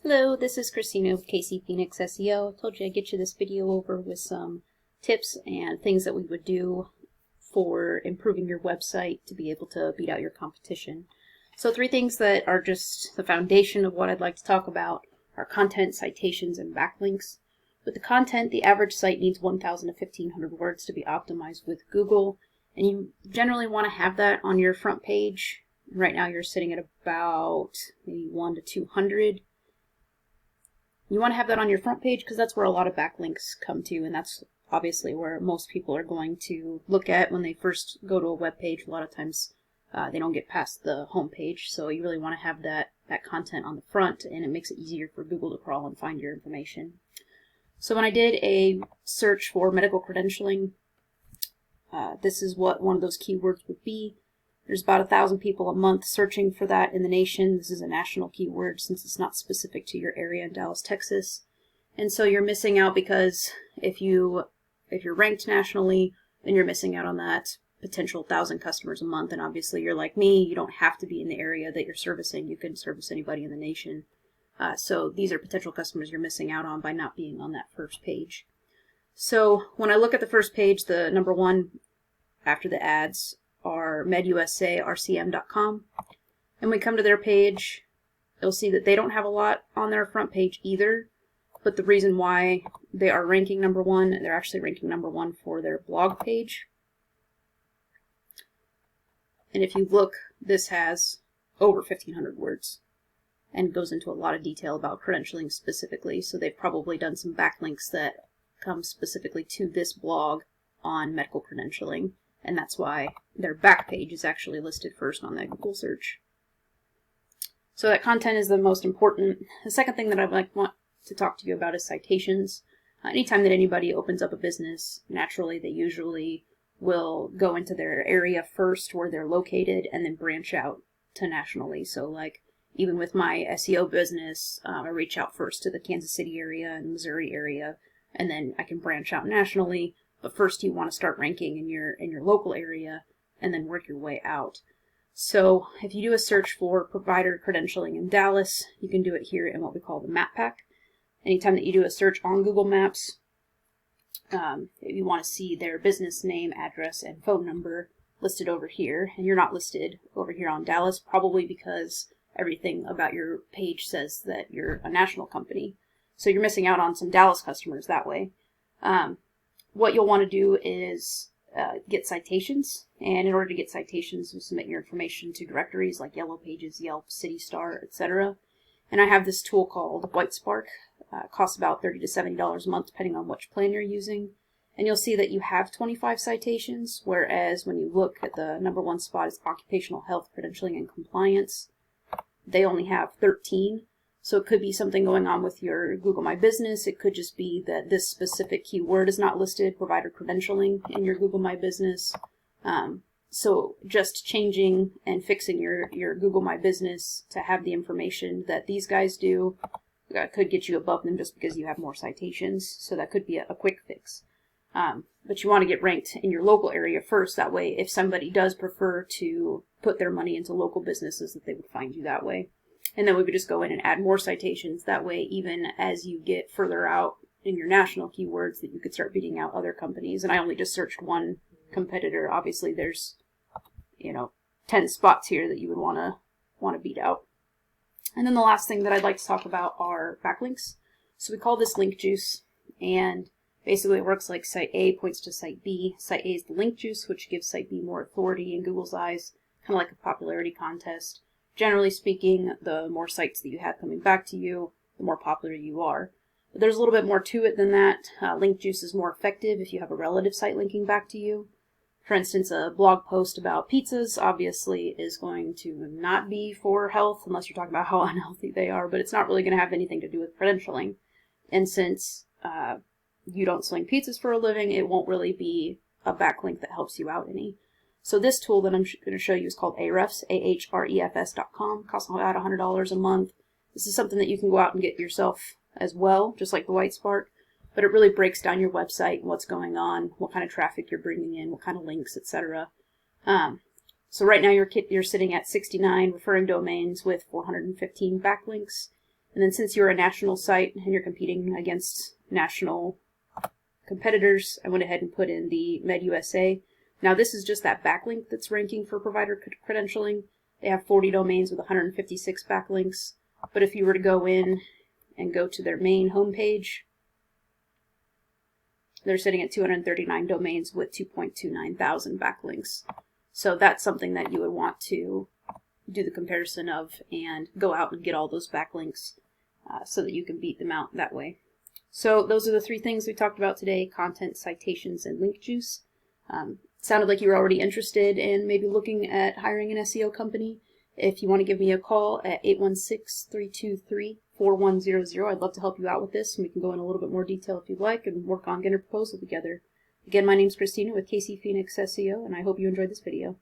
Hello, this is Christina with KC Phoenix SEO. I told you I'd get you this video over with some tips and things that we would do for improving your website to be able to beat out your competition. So 3 things that are just the foundation of what I'd like to talk about are content, citations, and backlinks. With the content, the average site needs 1,000 to 1,500 words to be optimized with Google, and you generally want to have that on your front page. Right now you're sitting at about maybe 1 to 200. You want to have that on your front page because that's where a lot of backlinks come to, and that's obviously where most people are going to look at when they first go to a web page. A lot of times they don't get past the home page, so you really want to have that content on the front, and it makes it easier for Google to crawl and find your information. So when I did a search for medical credentialing, this is what one of those keywords would be. There's about 1,000 people a month searching for that in the nation. This is a national keyword since it's not specific to your area in Dallas, Texas. And so you're missing out because if you're ranked nationally, then you're missing out on that potential 1,000 customers a month. And obviously you're like me, you don't have to be in the area that you're servicing. You can service anybody in the nation. So these are potential customers you're missing out on by not being on that first page. So when I look at the first page, the number 1 after the ads are medusarcm.com, and we come to their page, you'll see that they don't have a lot on their front page either, but the reason why they are ranking number 1, they're actually ranking number 1 for their blog page. And if you look, this has over 1,500 words and goes into a lot of detail about credentialing specifically, so they've probably done some backlinks that come specifically to this blog on medical credentialing. And that's why their back page is actually listed first on that Google search. So that content is the most important. The second thing that I want to talk to you about is citations. Anytime that anybody opens up a business, naturally they usually will go into their area first where they're located and then branch out to nationally. So like even with my SEO business, I reach out first to the Kansas City area and Missouri area, and then I can branch out nationally. But first you want to start ranking in your local area and then work your way out. So if you do a search for provider credentialing in Dallas, you can do it here in what we call the map pack. Anytime that you do a search on Google Maps, if you want to see their business name, address, and phone number listed over here, and you're not listed over here on Dallas, probably because everything about your page says that you're a national company. So you're missing out on some Dallas customers that way. What you'll want to do is get citations, and in order to get citations, you submit your information to directories like Yellow Pages, Yelp, CityStar, etc. And I have this tool called WhiteSpark. It costs about $30 to $70 a month depending on which plan you're using. And you'll see that you have 25 citations, whereas when you look at the number 1 spot is occupational health, credentialing, and compliance, they only have 13. So it could be something going on with your Google My Business. It could just be that this specific keyword is not listed, provider credentialing, in your Google My Business. So just changing and fixing your Google My Business to have the information that these guys do could get you above them just because you have more citations. So that could be a quick fix. But you want to get ranked in your local area first. That way, if somebody does prefer to put their money into local businesses, that they would find you that way. And then we would just go in and add more citations. That way, even as you get further out in your national keywords, that you could start beating out other companies. And I only just searched one competitor. Obviously, there's 10 spots here that you would want to beat out. And then the last thing that I'd like to talk about are backlinks. So we call this link juice, and basically it works like site A points to site B. Site A is the link juice, which gives site B more authority in Google's eyes, kind of like a popularity contest. Generally speaking, the more sites that you have coming back to you, the more popular you are. But there's a little bit more to it than that. Link juice is more effective if you have a relative site linking back to you. For instance, a blog post about pizzas obviously is going to not be for health unless you're talking about how unhealthy they are, but it's not really going to have anything to do with credentialing. And since you don't sling pizzas for a living, it won't really be a backlink that helps you out any. So this tool that I'm going to show you is called Ahrefs, ahrefs.com. Costs about $100 a month. This is something that you can go out and get yourself as well, just like the WhiteSpark. But it really breaks down your website, what's going on, what kind of traffic you're bringing in, what kind of links, etc. So right now you're sitting at 69 referring domains with 415 backlinks. And then since you're a national site and you're competing against national competitors, I went ahead and put in the MedUSA. Now this is just that backlink that's ranking for provider credentialing. They have 40 domains with 156 backlinks. But if you were to go in and go to their main homepage, they're sitting at 239 domains with 2.29 thousand backlinks. So that's something that you would want to do the comparison of and go out and get all those backlinks so that you can beat them out that way. So those are the 3 things we talked about today: content, citations, and link juice. Sounded like you were already interested in maybe looking at hiring an SEO company. If you want to give me a call at 816-323-4100, I'd love to help you out with this, and we can go in a little bit more detail if you'd like and work on getting a proposal together. Again, my name's Christina with KC Phoenix SEO, and I hope you enjoyed this video.